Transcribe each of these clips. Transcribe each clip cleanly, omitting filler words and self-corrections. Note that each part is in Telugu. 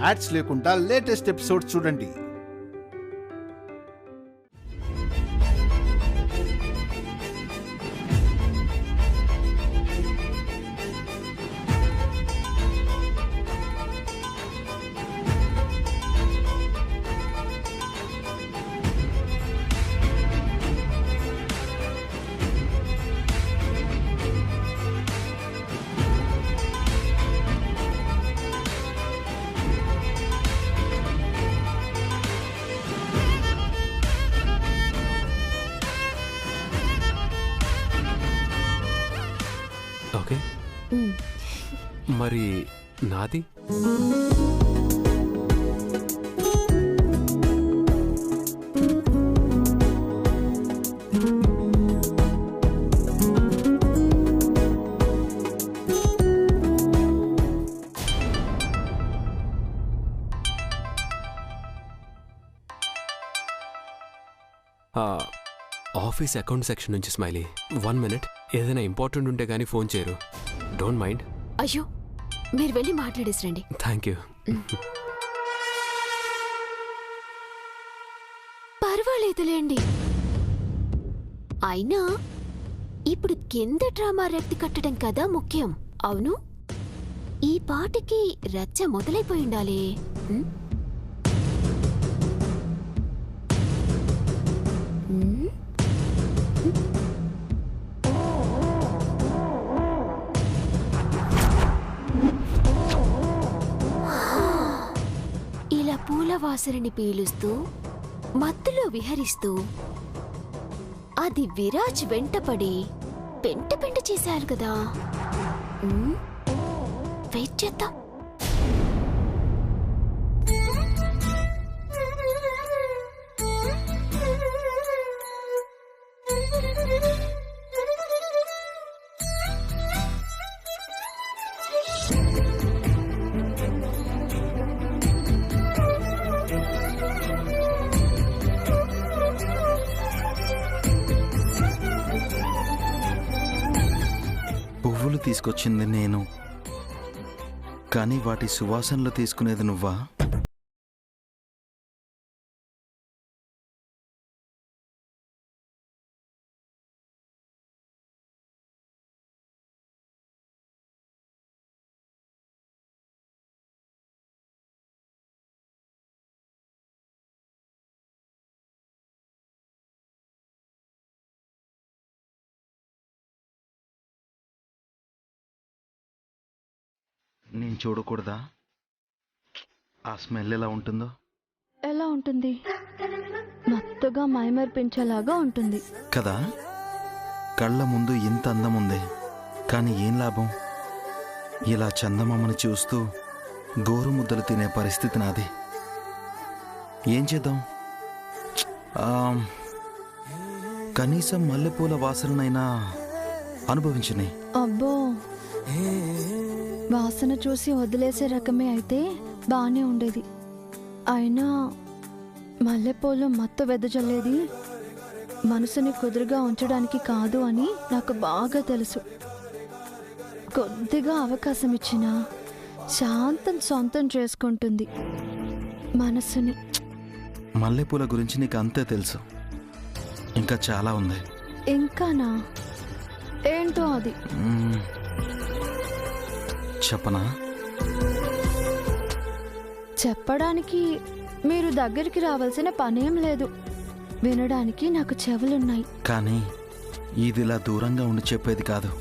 యాడ్స్ లేకుండా లేటెస్ట్ ఎపిసోడ్స్ చూడండి. ఓకే, మరి నాది ఆఫీస్ అకౌంట్ సెక్షన్ నుంచి స్మైలీ. 1 మినిట్. ఏదైనా ఇంపార్టెంట్ ఉంటే కానీ ఫోన్ చేయరు. Don't mind. అయ్యో, మీరు వెళ్ళి మాట్లాడేసిరండి. Thank you. పర్వాలేదులేండి. అయినా ఇప్పుడు కింద డ్రామా రెక్తి కట్టడం కదా ముఖ్యం. అవును, ఈ పాటికి రచ్చ మొదలైపోయిండాలి. ఇలా పూల వాసనని పీలుస్తూ మత్తులో విహరిస్తూ అది విరాజ్ వెంటపడి పెంట పెంట చేశారు కదా. వెయిట్ చేద్దాం. పువ్వులు తీసుకొచ్చింది నేను, కానీ వాటి సువాసనలు తీసుకునేది నువ్వా? నేను చూడకూడదా ఆ స్మెల్ ఎలా ఉంటుందో? ఎలా ఉంటుంది? మత్తుగా మైమర్పించేలాగా ఉంటుంది కదా. కళ్ళ ముందు ఇంత అందం ఉంది, కానీ ఏం లాభం? ఇలా చందమామని చూస్తూ గోరు ముద్దలు తినే పరిస్థితి నాది. ఏం చేద్దాం? కనీసం మల్లెపూల వాసననైనా అనుభవించని. అబ్బో, వాసన చూసి వదిలేసే రకమే అయితే బానే ఉండేది. అయినా మల్లెపూలు మత్తు వెదజల్లేది మనసుని కుదురుగా ఉంచడానికి కాదు అని నాకు బాగా తెలుసు. కొద్దిగా అవకాశం ఇచ్చినా శాంతం సొంతం చేసుకుంటుంది మనసుని. మల్లెపూల గురించి నీకు అంతే తెలుసు, ఇంకా చాలా ఉంది. ఇంకానా? ఏంటో అది? చెప్పనా? చెప్పడానికి మీరు దగ్గరికి రావాల్సిన పనేం లేదు. వినడానికి నాకు చెవులున్నాయి. కానీ ఇదిలా దూరంగా ఉండి చెప్పేది కాదు.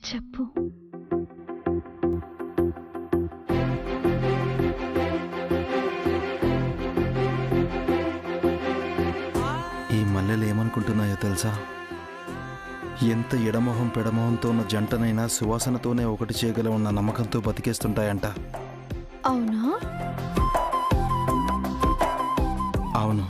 చెప్పు. ఈ మల్లెలు ఏమనుకుంటున్నాయో తెలుసా? ఎంత ఎడమొహం పెడమొహంతో ఉన్న జంటనైనా సువాసనతోనే ఒకటి చేయగల ఉన్న నమ్మకంతో బతికేస్తుంటాయంట. అవునా? అవును.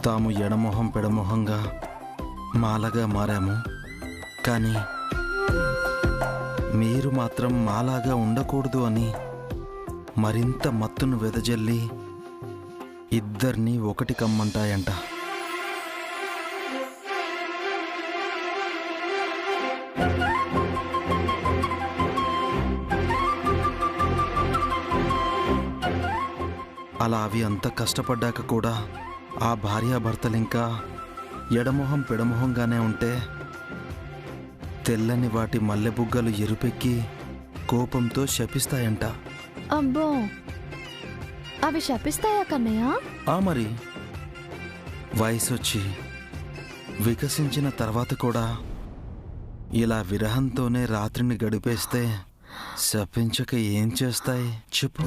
తాము ఎడమొహం పెడమొహంగా మాలాగా మారాము, కానీ మీరు మాత్రం మాలాగా ఉండకూడదు అని మరింత మత్తును వెదజల్లి ఇద్దరినీ ఒకటి కమ్మంటాయంట. అలా అవి అంత కష్టపడ్డాక కూడా ఆ భార్యాభర్తలింకా ఎడమొహం పెడమొహంగానే ఉంటే తెల్లని వాటి మల్లెబుగ్గలు ఎరుపెక్కి కోపంతో శపిస్తాయంట. అబ్బో, అవి శపిస్తాయా కన్నయ్య? మరి వయసొచ్చి వికసించిన తర్వాత కూడా ఇలా విరహంతోనే రాత్రిని గడిపేస్తే శపించక ఏం చేస్తాయి చెప్పు?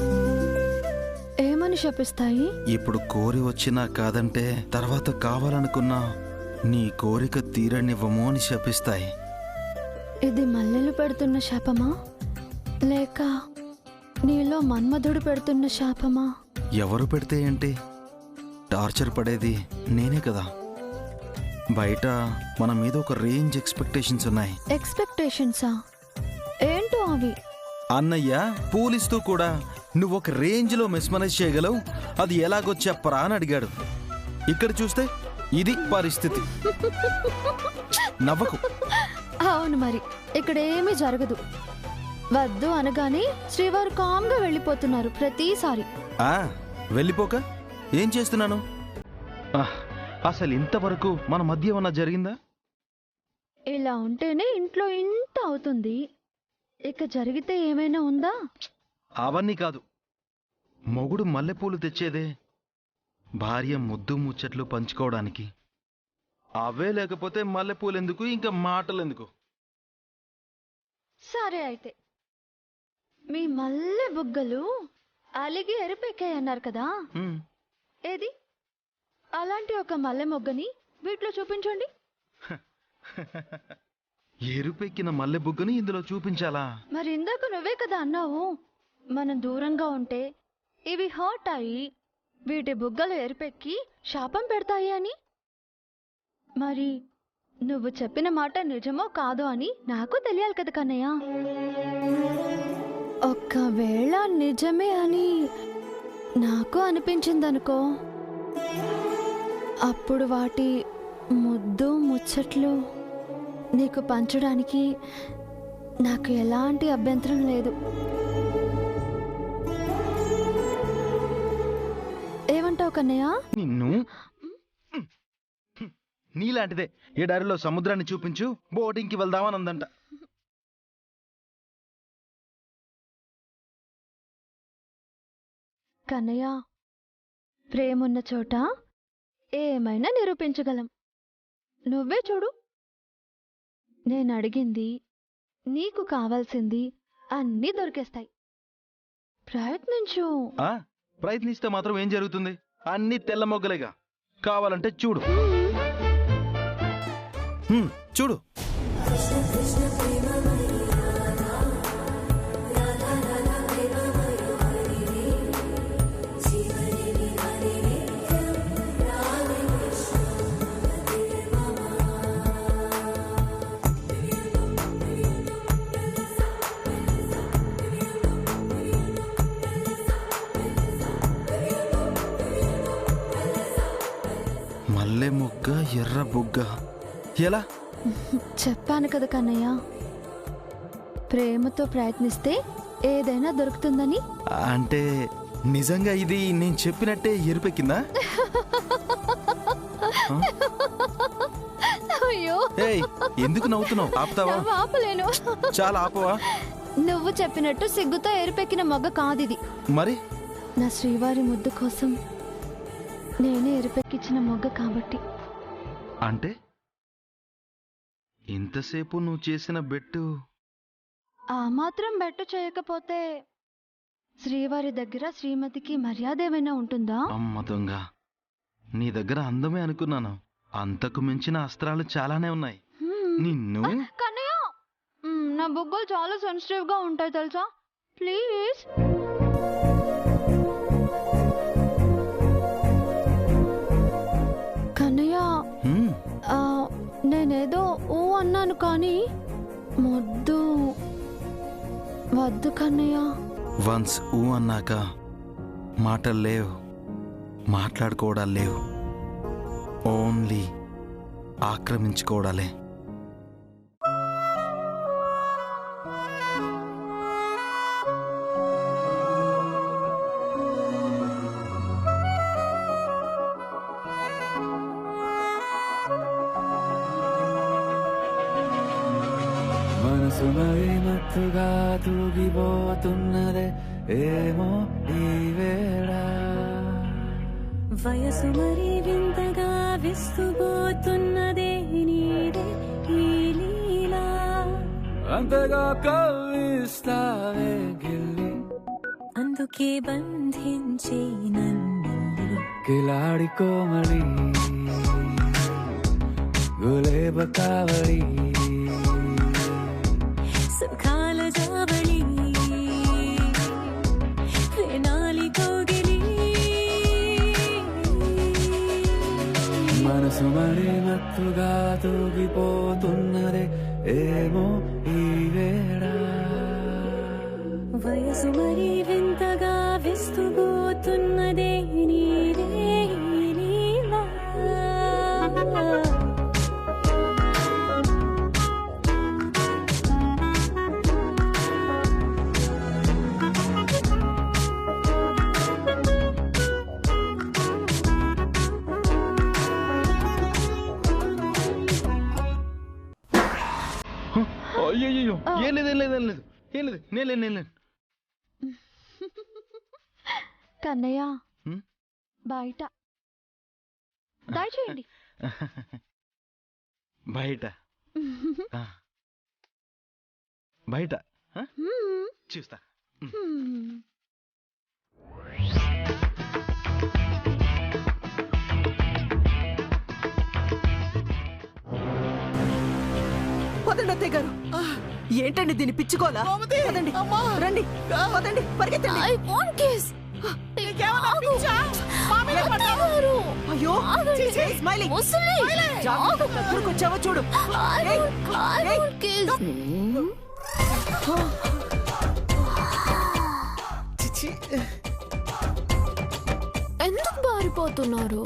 ఏమని శపిస్తాయి? ఇప్పుడు కోరి వచ్చినా కాదంటే తర్వాత కావాలనుకున్నా నీ కోరిక తీరనివ్వము అని శపిస్తాయి. ఇది మల్లెలు పెడుతున్న శాపమా, లేక నీలో మన్మధుడు పెడుతున్న శాపమా? ఎవరు పెడితే ఏంటి? టార్చర్ పడేది నేనే కదా. బయట మన మీద ఒక రేంజ్ ఎక్స్పెక్టేషన్స్ ఉన్నాయి. ఎక్స్పెక్టేషన్సా? ఏంటో అవి? అన్నయ్య పూలిస్తూ కూడా నువ్వు ఒక రేంజ్లో మెస్మరైజ్ చేయగలవు, అది ఎలాగో చెప్పరా అని అడిగాడు. ఇక్కడ చూస్తే ఇది పరిస్థితి. నవ్వకు. అవును, మరి ఇక్కడ ఏమీ జరగదు. వద్దు అనగానే శ్రీవారు కామ్గా వెళ్ళిపోతున్నారు ప్రతిసారి. వెళ్ళిపోక ఏం చేస్తున్నాను? అసలు ఇంతవరకు మన మధ్య ఏమన్నా జరిగిందా? ఇలా ఉంటేనే ఇంట్లో ఇంత అవుతుంది. ఇక జరిగితే ఏమైనా ఉందా? అవన్నీ కాదు. మొగుడు మల్లెపూలు తెచ్చేదే భార్య ముద్దు ముచ్చట్లు పంచుకోవడానికి. అవే లేకపోతే మల్లెపూలు ఎందుకు, ఇంకా మాటలు ఎందుకు? సరే అయితే, మీ మల్లె బుగ్గలు అలిగి ఎరిపెక్కాయన్నారు కదా, ఏది అలాంటి ఒక మల్లె మొగ్గని వీటిలో చూపించండి. ఎరుపెక్కిన మల్లె బుగ్గని ఇందులో చూపించాలా? మరి ఇందాక నువ్వే కదా అన్నావు, మనం దూరంగా ఉంటే ఇవి హర్ట్ అయ్యి వీటి బుగ్గలు ఎరిపెక్కి శాపం పెడతాయి అని. మరి నువ్వు చెప్పిన మాట నిజమో కాదో అని నాకు తెలియాలి కదా కన్నయ్య. ఒక్కవేళ నిజమే అని నాకు అనిపించిందనుకో, అప్పుడు వాటి ముద్దు ముచ్చట్లు నీకు పంచడానికి నాకు ఎలాంటి అభ్యంతరం లేదు. ఏమంటావు కన్నయ్య? నిన్ను నీలాంటిదే ఎడారిలో సముద్రాన్ని చూపించు, బోటింగ్కి వెళ్దామని అందంట. కన్నయ్య, ప్రేమున్న చోట ఏమైనా నిరూపించగలం. నువ్వే చూడు, నేను అడిగింది, నీకు కావాల్సింది అన్నీ దొరికేస్తాయి. ప్రయత్నించు. ప్రయత్నిస్తే మాత్రం ఏం జరుగుతుంది? అన్ని తెల్ల మొగ్గలేగా. కావాలంటే చూడు. చూడు. మల్లె మొగ్గ ఎర్ర బుగ్గ ఎలా? చెప్పాను కదా కన్నయ్య, ప్రేమతో ప్రయత్నిస్తే ఏదైనా దొరుకుతుందని. అంటే నిజంగా ఇది నేను చెప్పినట్టే ఎరుపెక్కిందా? అయ్యో, ఎందుకు నవ్వుతున్నావు? ఆపుతావా? ఆపలేను. చాలా ఆపవా? నువ్వు చెప్పినట్టు సిగ్గుతో ఎరుపెక్కిన మొగ్గ కాదిది. మరి నా శ్రీవారి ముద్దు కోసం నేనే ఎరుపెక్కించిన మొగ్గ కాబట్టి. అంటే ఇంతసేపు నువ్వు చేసిన బెట్టు ఆ మాత్రం బెట్టు చేయకపోతే శ్రీవారి దగ్గర శ్రీమతికి మర్యాద ఏమైనా ఉంటుందా? అమ్మ దొంగ, నీ దగ్గర అందమే అనుకున్నాను. అంతకు మించిన అస్త్రాలు చాలానే ఉన్నాయి. నిన్ను కన్నయ్య, నా బుగ్గలు చాలా సెన్సిటివ్ గా ఉంటాయి తెలుసా. ప్లీజ్. కన్నయ్య, నేనేదో ఊ అన్నాను కానీ మొద్దు వద్దు కన్నయ్య. వన్స్ ఊ అన్నాక మాటలు లేవు, మాట్లాడుకోవడాలు లేవు, ఓన్లీ ఆక్రమించుకోవడాలే. మనసు మరి మత్తుగా తూగిపోతున్నదే ఏమో ఈ వేళ, వయసు మరి వింతగా విస్తుపోతున్నదే నీదే ఈ లీలా, అంతగా కవ్విస్తావే గిల్లి, అందుకే బంధించి నన్ను కిలాడి కోమలి గులేబ కావలి, సుఖాల జాబలి వేనాలి కోగిలి, మనసు మరి మత్తుగా తూగిపోతున్నదే ఏమో ఈ వేళ, వయసు మరి వింతగా విస్తుపోతున్నదే నీదే ఈ లీలా. అయ్యో, ఏం లేదు, ఏం లేదు, ఏం లేదు, ఏం లేదు, నేను కన్నయ్య, బయట దయచేయండి. బయట బయట చూస్తా. వదండి గారు, ఏంటండి దీన్ని పిచ్చుకోలా? వదండి, రండి, వదండి, పరిగెత్తండి. I want kiss. అయ్యో, స్మైలీ, ముసలి, జాగ్రత్త, ఎక్కడికొచ్చావో చూడు. I don't kiss. ఎందుకు బారిపోతున్నారు?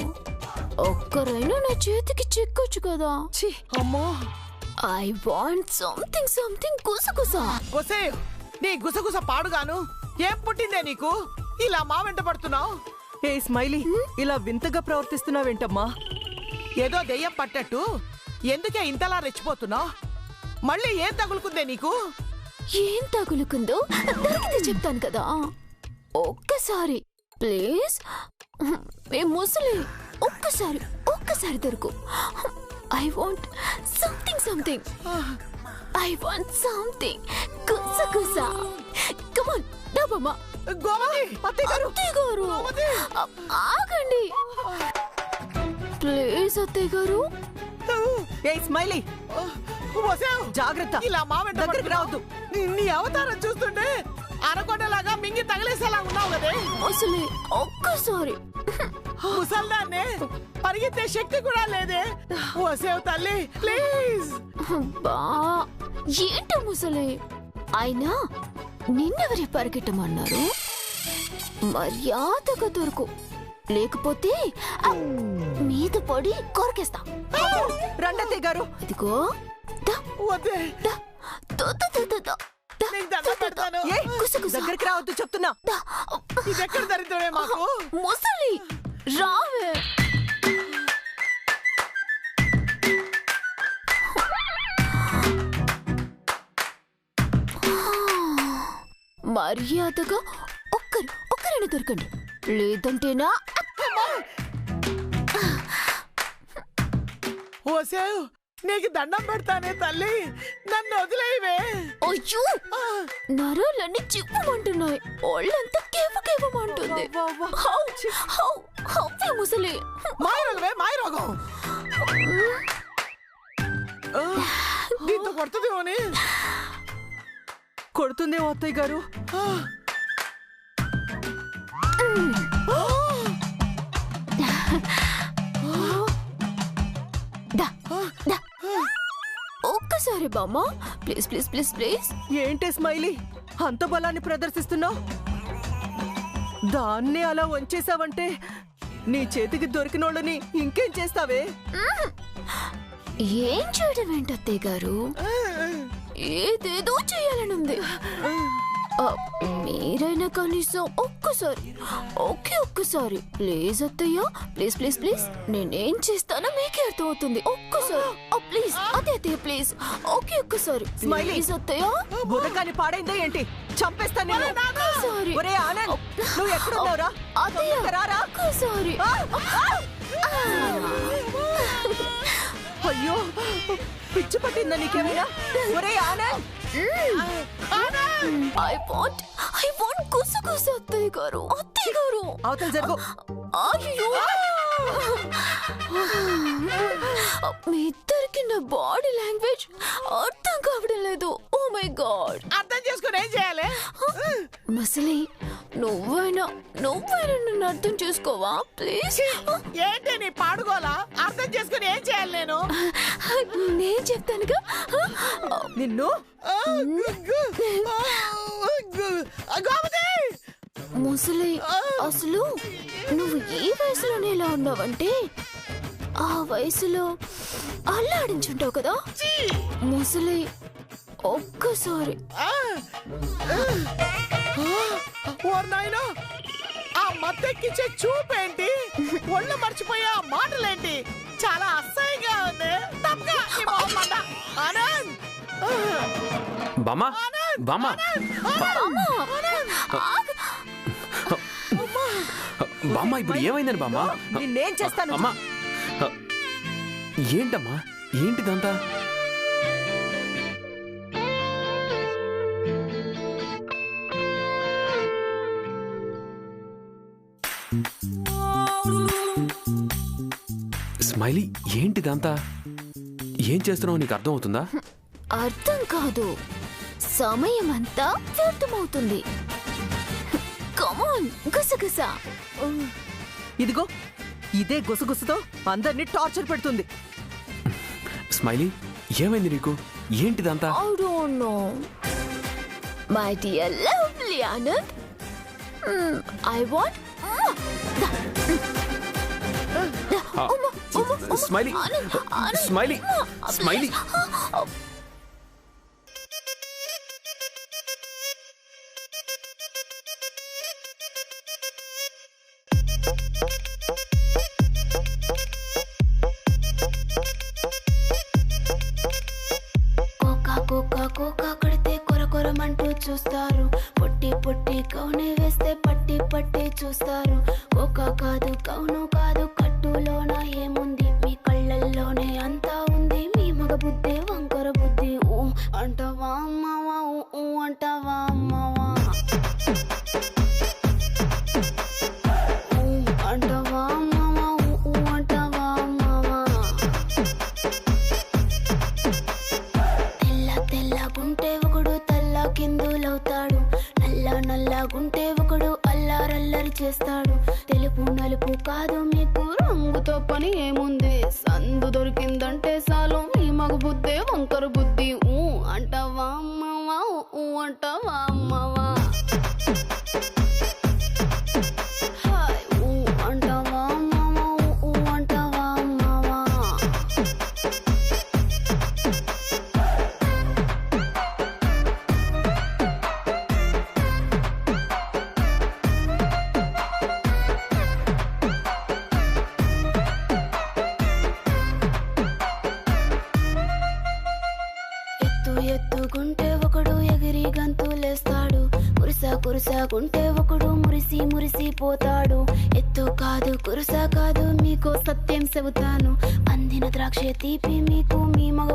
ఒక్కరైనా నా చేతికి చిక్కొచ్చు కదా. అమ్మో, ఐ వాంట్ సంథింగ్ గుసగుస. ఒసే, నీ గుసగుస పాడుగాను. ఏం పుట్టిందే నీకు? ఇలా మా వెంట పడుతున్నావు? ఏ స్మైలీ, ఇలా వింతగా ప్రవర్తిస్తున్నావేంటమ్మా? ఏదో దెయ్యం పట్టట్టు ఎందుకే ఇంతలా రెచ్చిపోతున్నావు? మళ్ళీ ఏం తగులుకుందే నీకు? ఏం తగులుకుందో దొరికితే చెప్తాను కదా. ఒక్కసారి ప్లీజ్. ఏ ముసలి, ఒక్కసారి దొరుకు. I want something. I want something గుసగుస. కమ్ ఆన్, డబ్బమ్మా. గోమతి, అత్తయ్య గారు, ఆగండి ప్లీజ్. అత్తయ్య గారు. ఏ స్మైలీ, జాగ్రత్త, ఇలా మా వెంట దగ్గరికి రావద్దు. నీ అవతారం చూస్తుంటే అనకొండలాగా మింగి తగిలేసేలా ఉన్నావు కదే. ముసలి, ఒక్కసారి. ముసల్దాన్నే, పరిగెత్తే శక్తి కూడా లేదే. ఓసేవ్ తల్లి, ప్లీజ్. బా, ఏంటో ముసలి, అయినా నిన్నెవరి పరిగెట్టమన్నారు? మర్యాదగా దొరుకు, లేకపోతే మీద పడి కొరకేస్తా. రండతే గారు, ఇదిగో దగ్గరికి రావద్దు చెప్తున్నా. ఇదెక్కడ దరిద్రమే మాకు. ముసలి, రావే. మర్యాదగా ఒక్కరైనా దొరకండి, లేదంటేనా. ఓసేవ్, నీకు దండం పెడతానే తల్లి, నన్ను వదిలేవే. అయ్యో నరాలన్నీ చిప్పుమంటున్నాయి, ఒళ్ళంతా కేవకేవమంటుంది. ముసలి మాయరోగమే మాయరోగం. దీంతో కొడుతుందేమో అని. కొడుతుందేమో అత్తయ్య గారు. ఒక్కసారి బామ్మ, ప్లీజ్ ప్లీజ్ ప్లీజ్ ప్లీజ్. ఏంటి స్మైలీ అంత బలాన్ని ప్రదర్శిస్తున్నావు? దాన్ని అలా వంచేసావంటే నీ చేతికి దొరికినోళ్ళని ఇంకేం చేస్తావే? ఏం చేయడం ఏంటత్తయ్య గారు, ఏదేదో చేయాలనుంది. మీరైనా కనీసం ఒక్కసారి ప్లీజ్ అత్తయ్య, ప్లీజ్ ప్లీజ్ ప్లీజ్. నేనేం చేస్తానో మీకే అర్థమవుతుంది. ఒక్కసారి ప్లీజ్. అదే అత్తయ్య ప్లీజ్. ఒక్కసారి ప్లీజ్ అత్తయ్య. బుర్రకాని పాడైందో ఏంటి? చంపేస్తాను నిన్ను. ఒరే ఆనంద్, నువ్వు ఎక్కడున్నావురా? అత్తయ్య రారా. ఒక్కసారి. అయ్యో పిచ్చి పట్టిందా నీకేమైనా? ఒరే ఆనంద్, I want గుసగుస అత్తయ్య గారు. అవతల జరుగు. అయ్యో మీ ఇద్దరికి నా బాడీ లాంగ్వేజ్ అర్థం కావడం లేదు. Oh my god. అర్థం చేసుకుని ఏం చేయాలి? మసలి నువ్వైనా నన్ను అర్థం చేసుకోవా ప్లీజ్? ఏంటి నీ పాడుకోవాలా? అర్థం చేసుకుని ఏం చేయాలి నేను? నేను చెప్తానుగా. నిన్ను ముసలి అసలు నువ్వు ఈ వయసులోనే ఎలా ఉన్నావంటే ఆ వయసులో అల్లాడించుంటావు కదా ముసలి. ఒక్కసారి నాయనా, ఆ మత్తెక్కించే చూపేంటి? ఒళ్ళు మర్చిపోయా మాటలేంటి? చాలా అసహ్యంగా ఉంది. ఆనంద్, బామా బామా బామ్మ, ఇప్పుడు ఏమైందని బామ్మ? నిన్నేం చేస్తాను? అమ్మా ఏంటమ్మా, ఏంటిదంతా? స్మైలీ, ఏంటిదంతా? ఏం చేస్తున్నావు నీకు అర్థం అవుతుందా? అర్థం కాదు, సమయం అంతా వ్యర్థమవుతుంది. కమాన్ గుసగుస. ఇదిగో ఇదే గుసగుసతో అందరినీ టార్చర్ పెడుతుంది. స్మైలీ, ఏమైంది నీకు? ఏంటిదంతా? I don't know. My dear lovely Anand, I want smiley, smiley, smiley. కోకా కొడితే కొరకొరమంటూ చూస్తారు, పొట్టి పొట్టి కౌనే వేస్తే పట్టి పట్టి చూస్తారు. కోకా కాదు కౌను కాదు, కట్టులోన ఏముంది? మీ కళ్ళల్లోనే అంతా ఉంది. మీ మగ బుద్ధి వంకర బుద్ధి. ఊ అంటావా అమ్మావా, ఊ అంటావా అమ్మావా, ఊ అంటావా అమ్మావా, ఊ అంటావా అమ్మావా. తెల్లగుంటే ఒకడు తల్ల కిందులవుతాడు, నల్లగుంటే ఒకడు అల్లారల్లరి చేస్తాడు. తెలుపు నలుపు కాదు మీకు, రంగుతో పని ఏముంది? సందు దొరికిందంటే చాలు, మీ మగ బుద్ధే వంకర బుద్ధి. ఊ అంటావా అమ్మావా, ఊ అంటావా అమ్మావా. హాయ్, ఊ అంటావా అమ్మావా, ఊ అంటావా అమ్మావా. ఎత్తుకుంటే ఒకడు ఎగిరి గంతులేస్తాడు, కురుసాకుంటే ఒకడు మురిసి మురిసిపోతాడు. ఎత్తు కాదు కురుసా కాదు, మీకో సత్యం చెబుతాను. అందిన ద్రాక్ష తీపి మీకు మీ మగ